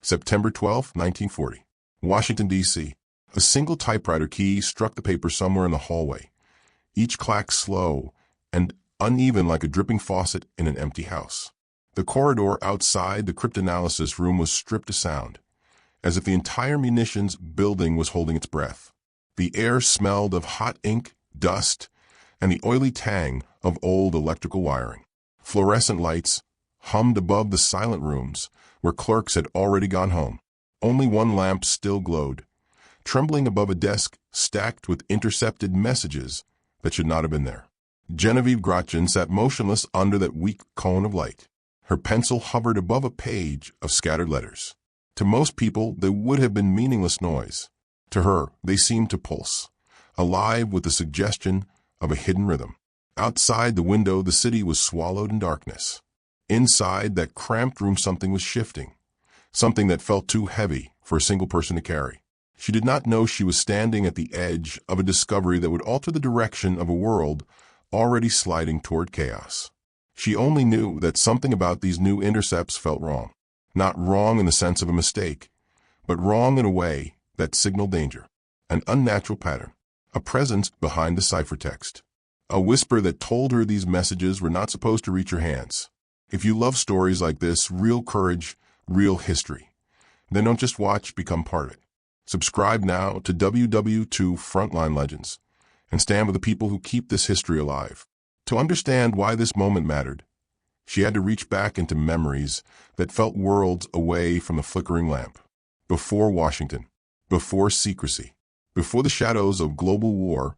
September 12, 1940. Washington, D.C. A single typewriter key struck the paper somewhere in the hallway, each clack slow and uneven like a dripping faucet in an empty house. The corridor outside the cryptanalysis room was stripped of sound, as if the entire munitions building was holding its breath. The air smelled of hot ink, dust, and the oily tang of old electrical wiring. Fluorescent lights hummed above the silent rooms where clerks had already gone home. Only one lamp still glowed, trembling above a desk stacked with intercepted messages that should not have been there. Genevieve Grotjan sat motionless under that weak cone of light. Her pencil hovered above a page of scattered letters. To most people, they would have been meaningless noise. To her, they seemed to pulse, alive with the suggestion of a hidden rhythm. Outside the window, the city was swallowed in darkness. Inside that cramped room, something was shifting, something that felt too heavy for a single person to carry. She did not know she was standing at the edge of a discovery that would alter the direction of a world already sliding toward chaos. She only knew that something about these new intercepts felt wrong. Not wrong in the sense of a mistake, but wrong in a way that signaled danger. An unnatural pattern, a presence behind the ciphertext, a whisper that told her these messages were not supposed to reach her hands. If you love stories like this, real courage, real history, then don't just watch, become part of it. Subscribe now to WW2 Frontline Legends and stand with the people who keep this history alive. To understand why this moment mattered, she had to reach back into memories that felt worlds away from the flickering lamp. Before Washington, before secrecy, before the shadows of global war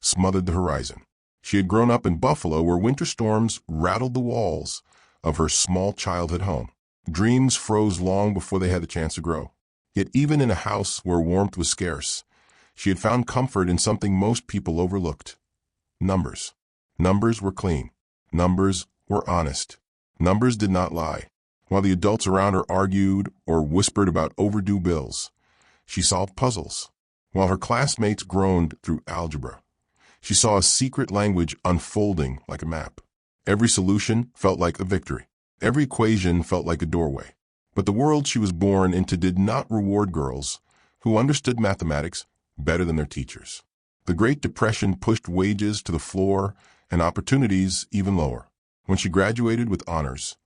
smothered the horizon. She had grown up in Buffalo, where winter storms rattled the walls of her small childhood home. Dreams froze long before they had the chance to grow. Yet even in a house where warmth was scarce, she had found comfort in something most people overlooked: numbers. Numbers were clean. Numbers were honest. Numbers did not lie. While the adults around her argued or whispered about overdue bills, she solved puzzles. While her classmates groaned through algebra, she saw a secret language unfolding like a map. Every solution felt like a victory. Every equation felt like a doorway. But the world she was born into did not reward girls who understood mathematics better than their teachers. The Great Depression pushed wages to the floor and opportunities even lower. When she graduated with honors,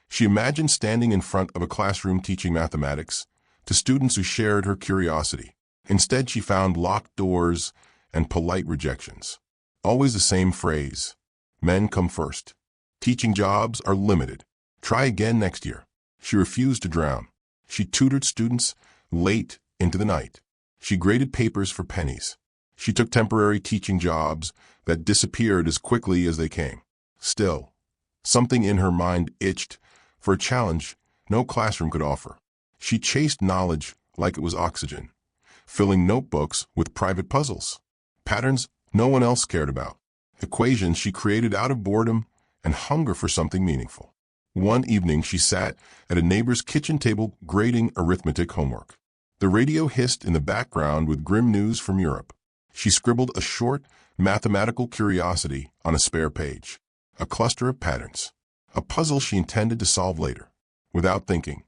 she imagined standing in front of a classroom teaching mathematics to students who shared her curiosity. Instead, she found locked doors and polite rejections. Always the same phrase: men come first. Teaching jobs are limited. Try again next year. She refused to drown. She tutored students late into the night. She graded papers for pennies. She took temporary teaching jobs that disappeared as quickly as they came. Still, something in her mind itched for a challenge no classroom could offer. She chased knowledge like it was oxygen, filling notebooks with private puzzles, patterns no one else cared about, equations she created out of boredom and hunger for something meaningful. One evening, she sat at a neighbor's kitchen table grading arithmetic homework. The radio hissed in the background with grim news from Europe. She scribbled a short mathematical curiosity on a spare page, a cluster of patterns, a puzzle she intended to solve later. Without thinking,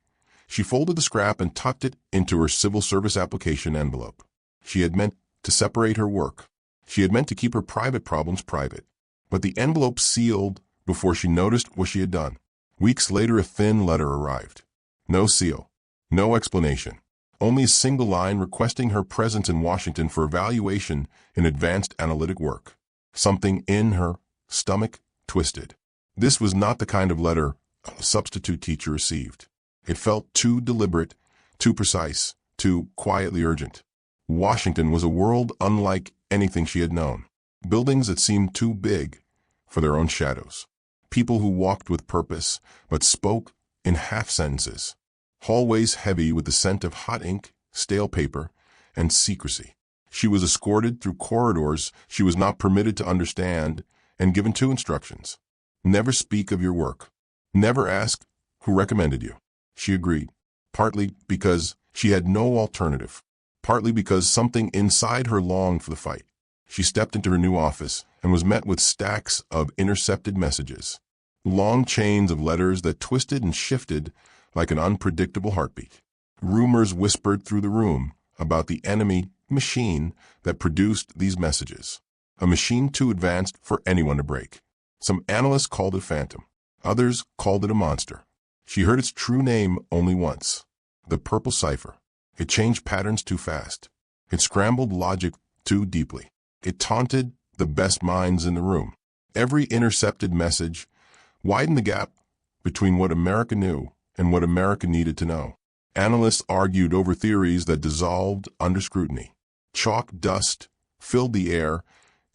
she folded the scrap and tucked it into her civil service application envelope. She had meant to separate her work. She had meant to keep her private problems private. But the envelope sealed before she noticed what she had done. Weeks later, a thin letter arrived. No seal, no explanation, only a single line requesting her presence in Washington for evaluation in advanced analytic work. Something in her stomach twisted. This was not the kind of letter a substitute teacher received. It felt too deliberate, too precise, too quietly urgent. Washington was a world unlike anything she had known. Buildings that seemed too big for their own shadows. People who walked with purpose, but spoke in half-sentences. Hallways heavy with the scent of hot ink, stale paper, and secrecy. She was escorted through corridors she was not permitted to understand and given two instructions: never speak of your work. Never ask who recommended you. She agreed, partly because she had no alternative, partly because something inside her longed for the fight. She stepped into her new office and was met with stacks of intercepted messages, long chains of letters that twisted and shifted like an unpredictable heartbeat. Rumors whispered through the room about the enemy machine that produced these messages. A machine too advanced for anyone to break. Some analysts called it Phantom. Others called it a monster. She heard its true name only once. The Purple Cipher. It changed patterns too fast. It scrambled logic too deeply. It taunted the best minds in the room. Every intercepted message widened the gap between what America knew and what America needed to know. Analysts argued over theories that dissolved under scrutiny. Chalk dust filled the air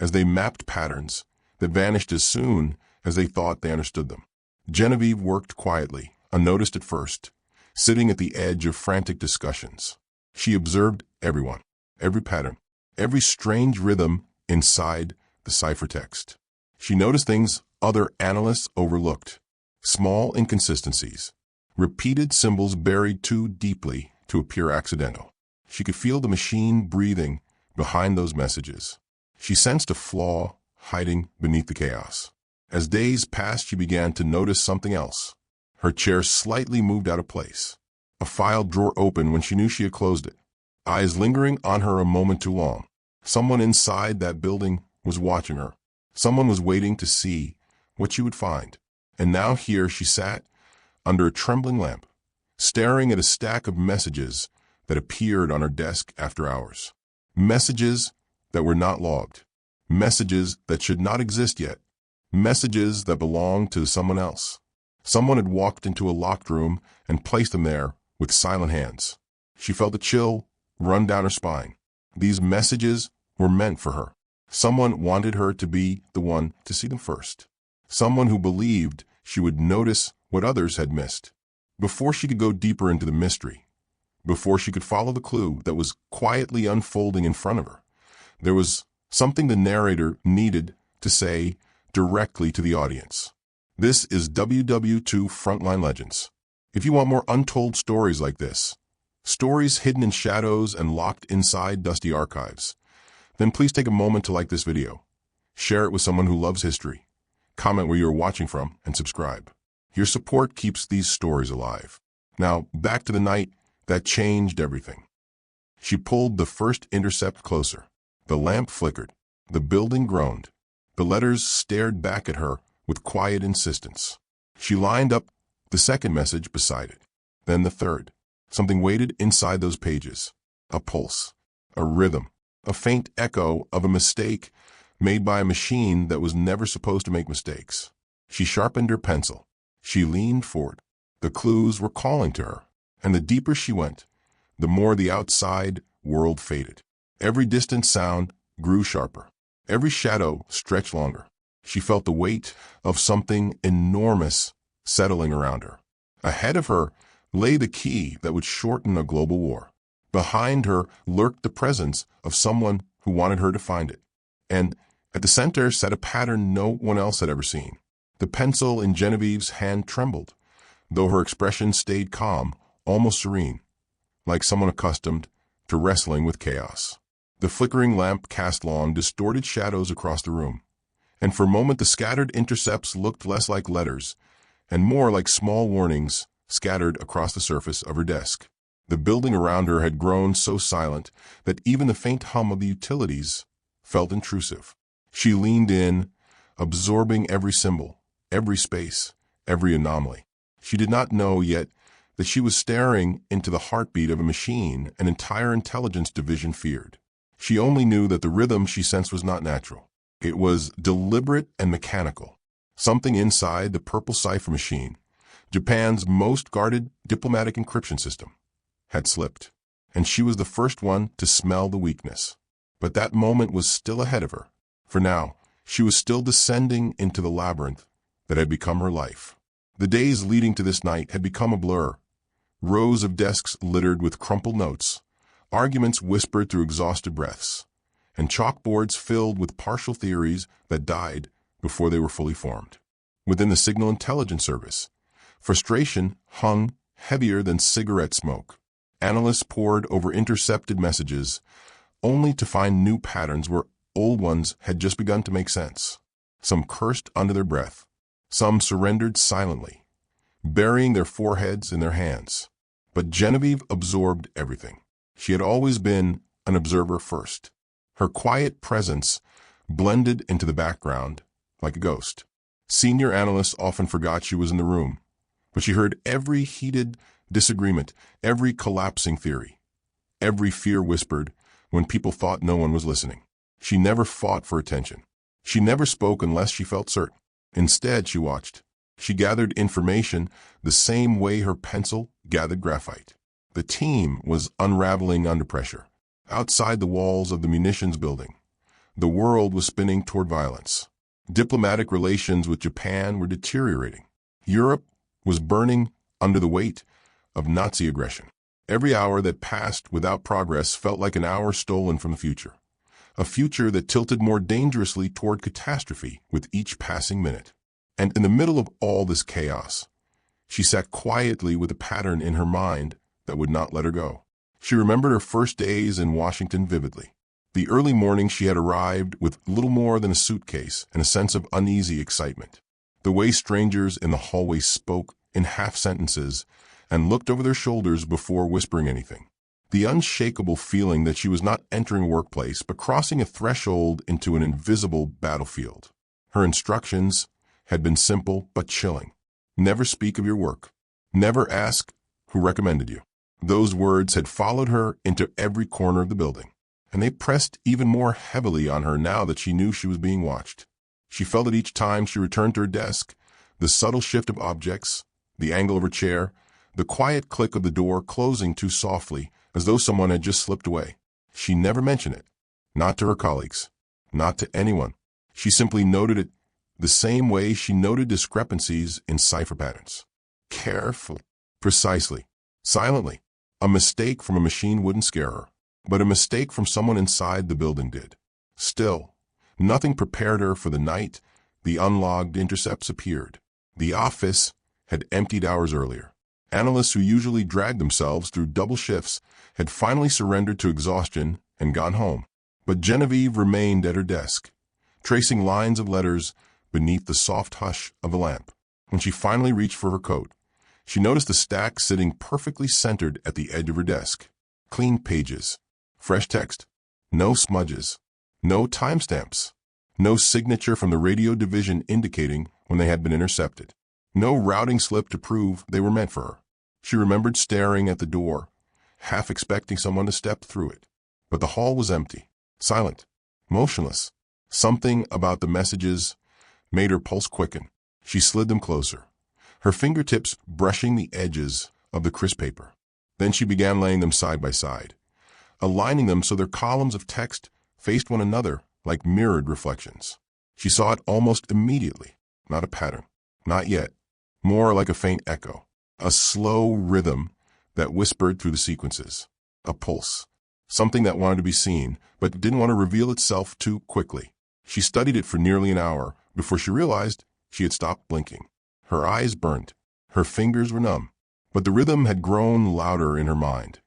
as they mapped patterns that vanished as soon as they thought they understood them. Genevieve worked quietly, unnoticed at first, sitting at the edge of frantic discussions. She observed everyone, every pattern, every strange rhythm inside the ciphertext. She noticed things other analysts overlooked. Small inconsistencies, repeated symbols buried too deeply to appear accidental. She could feel the machine breathing behind those messages. She sensed a flaw hiding beneath the chaos. As days passed, she began to notice something else. Her chair slightly moved out of place. A file drawer opened when she knew she had closed it. Eyes lingering on her a moment too long. Someone inside that building was watching her. Someone was waiting to see what she would find. And now here she sat, under a trembling lamp, staring at a stack of messages that appeared on her desk after hours. Messages that were not logged. Messages that should not exist yet. Messages that belonged to someone else. Someone had walked into a locked room and placed them there with silent hands. She felt a chill run down her spine. These messages were meant for her. Someone wanted her to be the one to see them first. Someone who believed she would notice what others had missed. Before she could go deeper into the mystery, before she could follow the clue that was quietly unfolding in front of her, there was something the narrator needed to say directly to the audience. This is WW2 Frontline Legends. If you want more untold stories like this, stories hidden in shadows and locked inside dusty archives, then please take a moment to like this video, share it with someone who loves history, comment where you are watching from, and subscribe. Your support keeps these stories alive. Now, back to the night that changed everything. She pulled the first intercept closer. The lamp flickered. The building groaned. The letters stared back at her with quiet insistence. She lined up the second message beside it. Then the third. Something waited inside those pages. A pulse. A rhythm. A faint echo of a mistake made by a machine that was never supposed to make mistakes. She sharpened her pencil. She leaned forward. The clues were calling to her, and the deeper she went, the more the outside world faded. Every distant sound grew sharper. Every shadow stretched longer. She felt the weight of something enormous settling around her. Ahead of her lay the key that would shorten a global war. Behind her lurked the presence of someone who wanted her to find it. And at the center sat a pattern no one else had ever seen. The pencil in Genevieve's hand trembled, though her expression stayed calm, almost serene, like someone accustomed to wrestling with chaos. The flickering lamp cast long, distorted shadows across the room, and for a moment the scattered intercepts looked less like letters and more like small warnings scattered across the surface of her desk. The building around her had grown so silent that even the faint hum of the utilities felt intrusive. She leaned in, absorbing every symbol, every space, every anomaly. She did not know yet that she was staring into the heartbeat of a machine an entire intelligence division feared. She only knew that the rhythm she sensed was not natural. It was deliberate and mechanical. Something inside the Purple Cipher machine, Japan's most guarded diplomatic encryption system, had slipped, and she was the first one to smell the weakness. But that moment was still ahead of her. For now, she was still descending into the labyrinth that had become her life. The days leading to this night had become a blur. Rows of desks littered with crumpled notes, arguments whispered through exhausted breaths, and chalkboards filled with partial theories that died before they were fully formed. Within the Signal Intelligence Service, frustration hung heavier than cigarette smoke. Analysts pored over intercepted messages, only to find new patterns where old ones had just begun to make sense. Some cursed under their breath. Some surrendered silently, burying their foreheads in their hands. But Genevieve absorbed everything. She had always been an observer first. Her quiet presence blended into the background like a ghost. Senior analysts often forgot she was in the room, but she heard every heated disagreement, every collapsing theory, every fear whispered when people thought no one was listening. She never fought for attention. She never spoke unless she felt certain. Instead, she watched. She gathered information the same way her pencil gathered graphite. The team was unraveling under pressure. Outside the walls of the munitions building, the world was spinning toward violence. Diplomatic relations with Japan were deteriorating. Europe was burning under the weight of Nazi aggression. Every hour that passed without progress felt like an hour stolen from the future. A future that tilted more dangerously toward catastrophe with each passing minute. And in the middle of all this chaos, she sat quietly with a pattern in her mind that would not let her go. She remembered her first days in Washington vividly. The early morning she had arrived with little more than a suitcase and a sense of uneasy excitement. The way strangers in the hallway spoke in half sentences and looked over their shoulders before whispering anything. The unshakable feeling that she was not entering a workplace but crossing a threshold into an invisible battlefield. Her instructions had been simple but chilling. Never speak of your work. Never ask who recommended you. Those words had followed her into every corner of the building, and they pressed even more heavily on her now that she knew she was being watched. She felt it each time she returned to her desk, the subtle shift of objects, the angle of her chair, the quiet click of the door closing too softly, as though someone had just slipped away. She never mentioned it, not to her colleagues, not to anyone. She simply noted it the same way she noted discrepancies in cipher patterns. Carefully, precisely, silently. A mistake from a machine wouldn't scare her, but a mistake from someone inside the building did. Still, nothing prepared her for the night the unlogged intercepts appeared. The office had emptied hours earlier. Analysts who usually dragged themselves through double shifts had finally surrendered to exhaustion and gone home. But Genevieve remained at her desk, tracing lines of letters beneath the soft hush of a lamp. When she finally reached for her coat, she noticed the stack sitting perfectly centered at the edge of her desk. Clean pages, fresh text, no smudges, no timestamps, no signature from the radio division indicating when they had been intercepted, no routing slip to prove they were meant for her. She remembered staring at the door, half expecting someone to step through it. But the hall was empty, silent, motionless. Something about the messages made her pulse quicken. She slid them closer, her fingertips brushing the edges of the crisp paper. Then she began laying them side by side, aligning them so their columns of text faced one another like mirrored reflections. She saw it almost immediately, not a pattern, not yet, more like a faint echo, a slow rhythm that whispered through the sequences, a pulse, something that wanted to be seen but didn't want to reveal itself too quickly. She studied it for nearly an hour before she realized she had stopped blinking. Her eyes burned, her fingers were numb, but the rhythm had grown louder in her mind,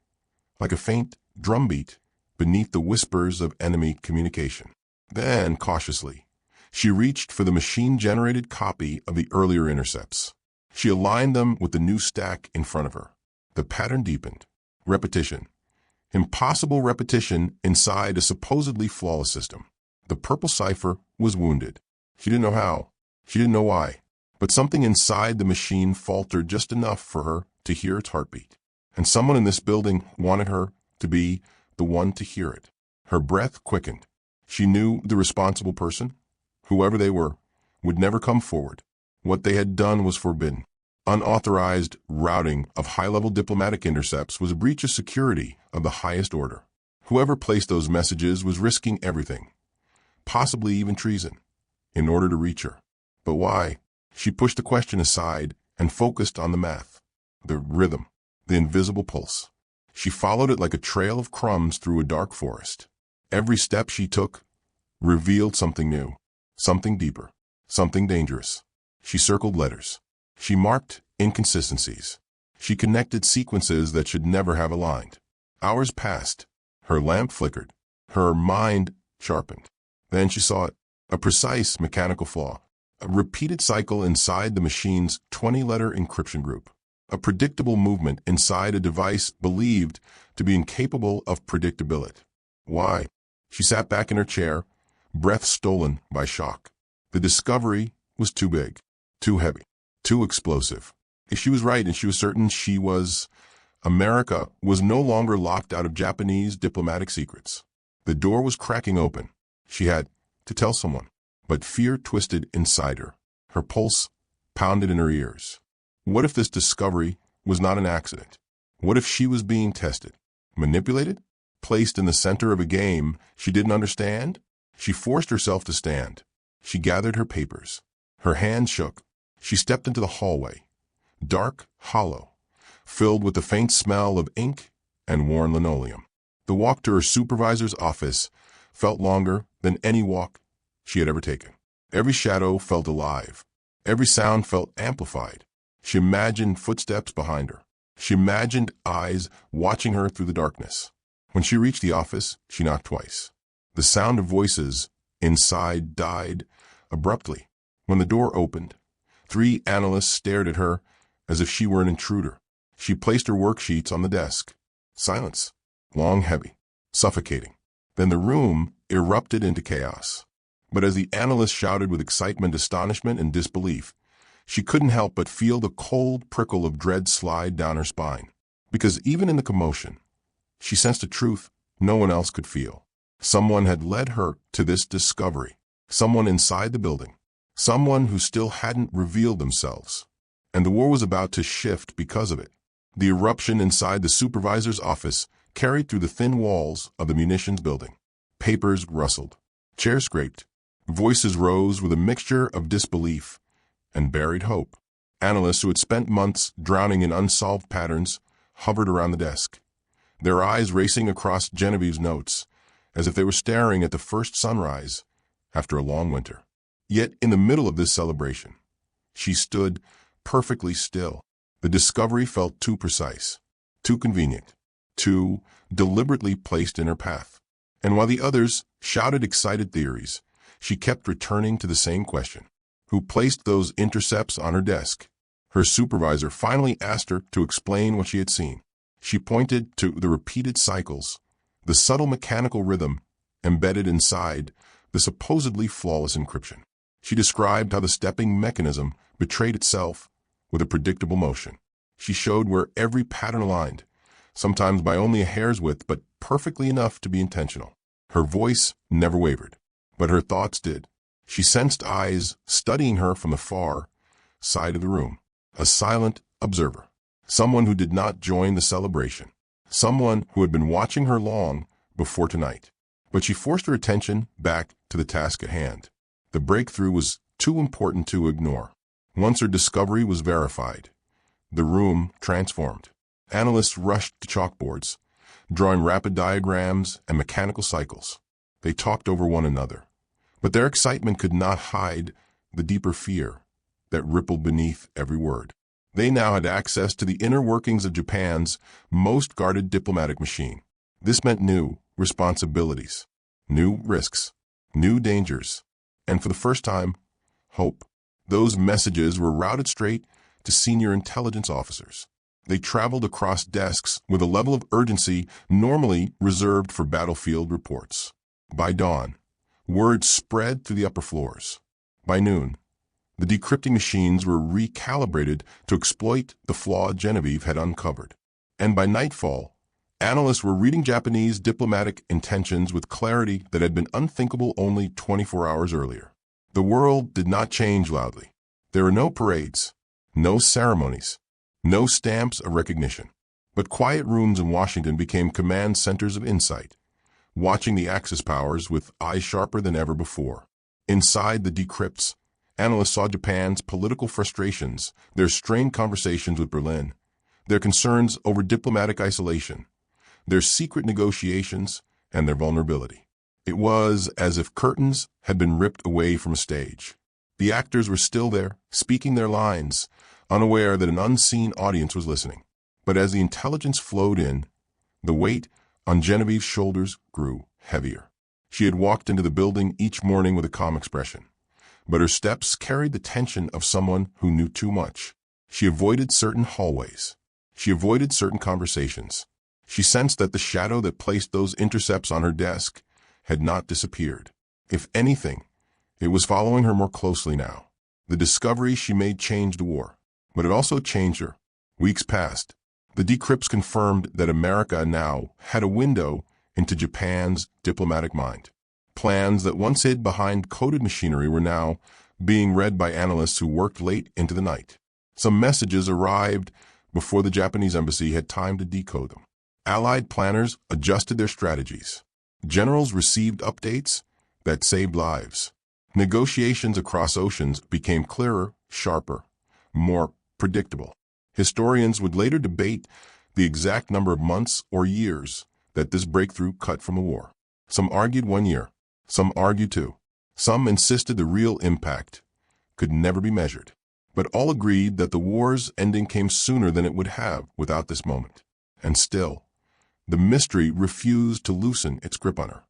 like a faint drumbeat beneath the whispers of enemy communication. Then, cautiously, she reached for the machine-generated copy of the earlier intercepts. She aligned them with the new stack in front of her. The pattern deepened. Repetition. Impossible repetition inside a supposedly flawless system. The Purple Cipher was wounded. She didn't know how. She didn't know why. But something inside the machine faltered just enough for her to hear its heartbeat. And someone in this building wanted her to be the one to hear it. Her breath quickened. She knew the responsible person, whoever they were, would never come forward. What they had done was forbidden. Unauthorized routing of high-level diplomatic intercepts was a breach of security of the highest order. Whoever placed those messages was risking everything, possibly even treason, in order to reach her. But why? She pushed the question aside and focused on the math, the rhythm, the invisible pulse. She followed it like a trail of crumbs through a dark forest. Every step she took revealed something new, something deeper, something dangerous. She circled letters. She marked inconsistencies. She connected sequences that should never have aligned. Hours passed. Her lamp flickered. Her mind sharpened. Then she saw it, a precise mechanical flaw, a repeated cycle inside the machine's 20-letter encryption group. a predictable movement inside a device believed to be incapable of predictability. Why? She sat back in her chair, breath stolen by shock. The discovery was too big, too heavy, too explosive. If she was right, and she was certain she was, America was no longer locked out of Japanese diplomatic secrets. The door was cracking open. She had to tell someone. But fear twisted inside her. Her pulse pounded in her ears. What if this discovery was not an accident? What if she was being tested, manipulated, placed in the center of a game she didn't understand? She forced herself to stand. She gathered her papers. Her hand shook. She stepped into the hallway, dark, hollow, filled with the faint smell of ink and worn linoleum. The walk to her supervisor's office felt longer than any walk she had ever taken. Every shadow felt alive. Every sound felt amplified. She imagined footsteps behind her. She imagined eyes watching her through the darkness. When she reached the office, she knocked twice. The sound of voices inside died abruptly. When the door opened, 3 analysts stared at her as if she were an intruder. She placed her worksheets on the desk. Silence. Long, heavy, suffocating. Then the room erupted into chaos. But as the analysts shouted with excitement, astonishment, and disbelief, she couldn't help but feel the cold prickle of dread slide down her spine. Because even in the commotion, she sensed a truth no one else could feel. Someone had led her to this discovery. Someone inside the building. Someone who still hadn't revealed themselves. And the war was about to shift because of it. The eruption inside the supervisor's office carried through the thin walls of the munitions building. Papers rustled. Chairs scraped. Voices rose with a mixture of disbelief and buried hope. Analysts who had spent months drowning in unsolved patterns hovered around the desk, their eyes racing across Genevieve's notes, as if they were staring at the first sunrise after a long winter. Yet in the middle of this celebration, she stood perfectly still. The discovery felt too precise, too convenient, too deliberately placed in her path. And while the others shouted excited theories, she kept returning to the same question. Who placed those intercepts on her desk? Her supervisor finally asked her to explain what she had seen. She pointed to the repeated cycles, the subtle mechanical rhythm embedded inside the supposedly flawless encryption. She described how the stepping mechanism betrayed itself with a predictable motion. She showed where every pattern aligned, sometimes by only a hair's width, but perfectly enough to be intentional. Her voice never wavered, but her thoughts did. She sensed eyes studying her from the far side of the room, a silent observer, someone who did not join the celebration, someone who had been watching her long before tonight. But she forced her attention back to the task at hand. The breakthrough was too important to ignore. Once her discovery was verified, the room transformed. Analysts rushed to chalkboards, drawing rapid diagrams and mechanical cycles. They talked over one another, but their excitement could not hide the deeper fear that rippled beneath every word. They now had access to the inner workings of Japan's most guarded diplomatic machine. This meant new responsibilities, new risks, new dangers, and for the first time, hope. Those messages were routed straight to senior intelligence officers. They traveled across desks with a level of urgency normally reserved for battlefield reports. By dawn, word spread to the upper floors. By noon, the decrypting machines were recalibrated to exploit the flaw Genevieve had uncovered. And by nightfall, analysts were reading Japanese diplomatic intentions with clarity that had been unthinkable only 24 hours earlier. The world did not change loudly. There were no parades, no ceremonies, no stamps of recognition. But quiet rooms in Washington became command centers of insight, watching the Axis powers with eyes sharper than ever before. Inside the decrypts, analysts saw Japan's political frustrations, their strained conversations with Berlin, their concerns over diplomatic isolation, their secret negotiations, and their vulnerability. It was as if curtains had been ripped away from a stage. The actors were still there, speaking their lines, unaware that an unseen audience was listening. But as the intelligence flowed in, the weight on Genevieve's shoulders grew heavier. She had walked into the building each morning with a calm expression, but her steps carried the tension of someone who knew too much. She avoided certain hallways. She avoided certain conversations. She sensed that the shadow that placed those intercepts on her desk had not disappeared. If anything, it was following her more closely now. The discovery she made changed the war, but it also changed her. Weeks passed. The decrypts confirmed that America now had a window into Japan's diplomatic mind. Plans that once hid behind coded machinery were now being read by analysts who worked late into the night. Some messages arrived before the Japanese embassy had time to decode them. Allied planners adjusted their strategies. Generals received updates that saved lives. Negotiations across oceans became clearer, sharper, more predictable. Historians would later debate the exact number of months or years that this breakthrough cut from the war. Some argued 1 year. Some argued 2. Some insisted the real impact could never be measured. But all agreed that the war's ending came sooner than it would have without this moment. And still, the mystery refused to loosen its grip on her.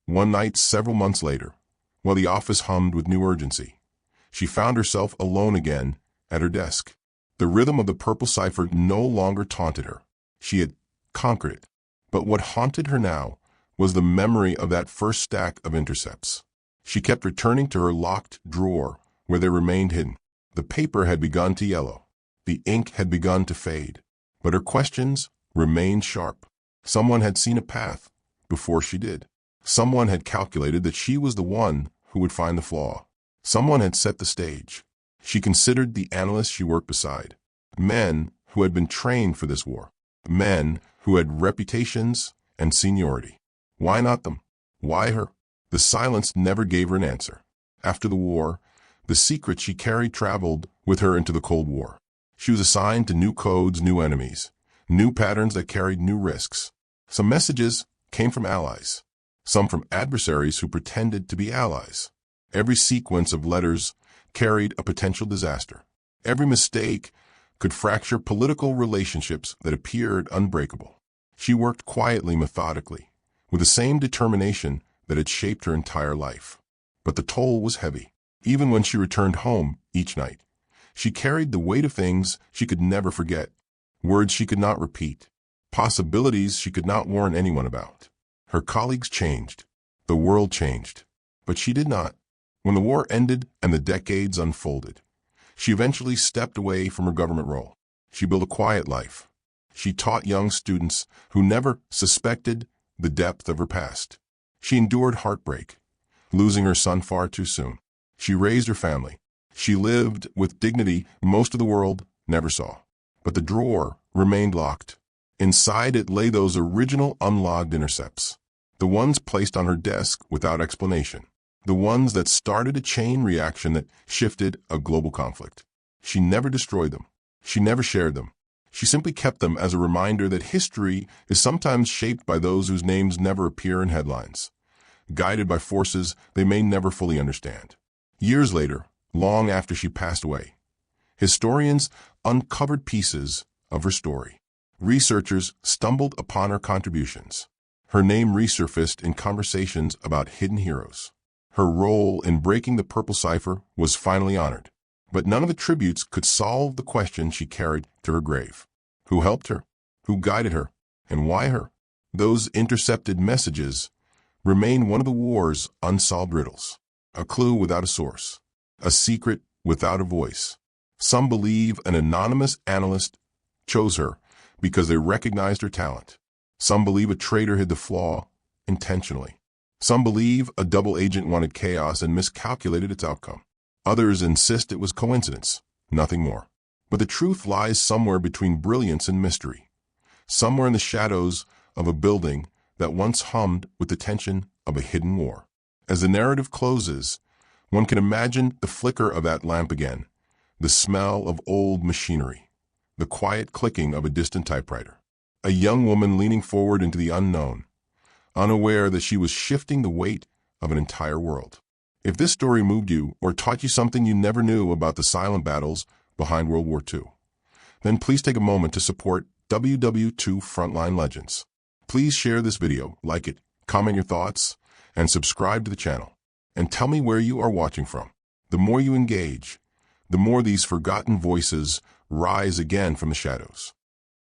One night, several months later, while the office hummed with new urgency, she found herself alone again at her desk. The rhythm of the Purple Cipher no longer taunted her. She had conquered it. But what haunted her now was the memory of that first stack of intercepts. She kept returning to her locked drawer where they remained hidden. The paper had begun to yellow. The ink had begun to fade. But her questions remained sharp. Someone had seen a path before she did. Someone had calculated that she was the one who would find the flaw. Someone had set the stage. She considered the analysts she worked beside. Men who had been trained for this war. Men who had reputations and seniority. Why not them? Why her? The silence never gave her an answer. After the war, the secret she carried traveled with her into the Cold War. She was assigned to new codes, new enemies, new patterns that carried new risks. Some messages came from allies, some from adversaries who pretended to be allies. Every sequence of letters carried a potential disaster. Every mistake could fracture political relationships that appeared unbreakable. She worked quietly, methodically, with the same determination that had shaped her entire life. But the toll was heavy. Even when she returned home each night, she carried the weight of things she could never forget, words she could not repeat, possibilities she could not warn anyone about. Her colleagues changed. The world changed. But she did not. When the war ended and the decades unfolded, she eventually stepped away from her government role. She built a quiet life. She taught young students who never suspected the depth of her past. She endured heartbreak, losing her son far too soon. She raised her family. She lived with dignity most of the world never saw. But the drawer remained locked. Inside it lay those original unlogged intercepts, the ones placed on her desk without explanation, the ones that started a chain reaction that shifted a global conflict. She never destroyed them. She never shared them. She simply kept them as a reminder that history is sometimes shaped by those whose names never appear in headlines, guided by forces they may never fully understand. Years later, long after she passed away, historians uncovered pieces of her story. Researchers stumbled upon her contributions. Her name resurfaced in conversations about hidden heroes. Her role in breaking the Purple Cipher was finally honored. But none of the tributes could solve the question she carried to her grave. Who helped her? Who guided her? And why her? Those intercepted messages remain one of the war's unsolved riddles. A clue without a source. A secret without a voice. Some believe an anonymous analyst chose her because they recognized her talent. Some believe a traitor hid the flaw intentionally. Some believe a double agent wanted chaos and miscalculated its outcome. Others insist it was coincidence, nothing more. But the truth lies somewhere between brilliance and mystery, somewhere in the shadows of a building that once hummed with the tension of a hidden war. As the narrative closes, one can imagine the flicker of that lamp again, the smell of old machinery, the quiet clicking of a distant typewriter, a young woman leaning forward into the unknown, unaware that she was shifting the weight of an entire world. If this story moved you or taught you something you never knew about the silent battles behind World War II, then please take a moment to support WW2 Frontline Legends. Please share this video, like it, comment your thoughts, and subscribe to the channel. And tell me where you are watching from. The more you engage, the more these forgotten voices rise again from the shadows.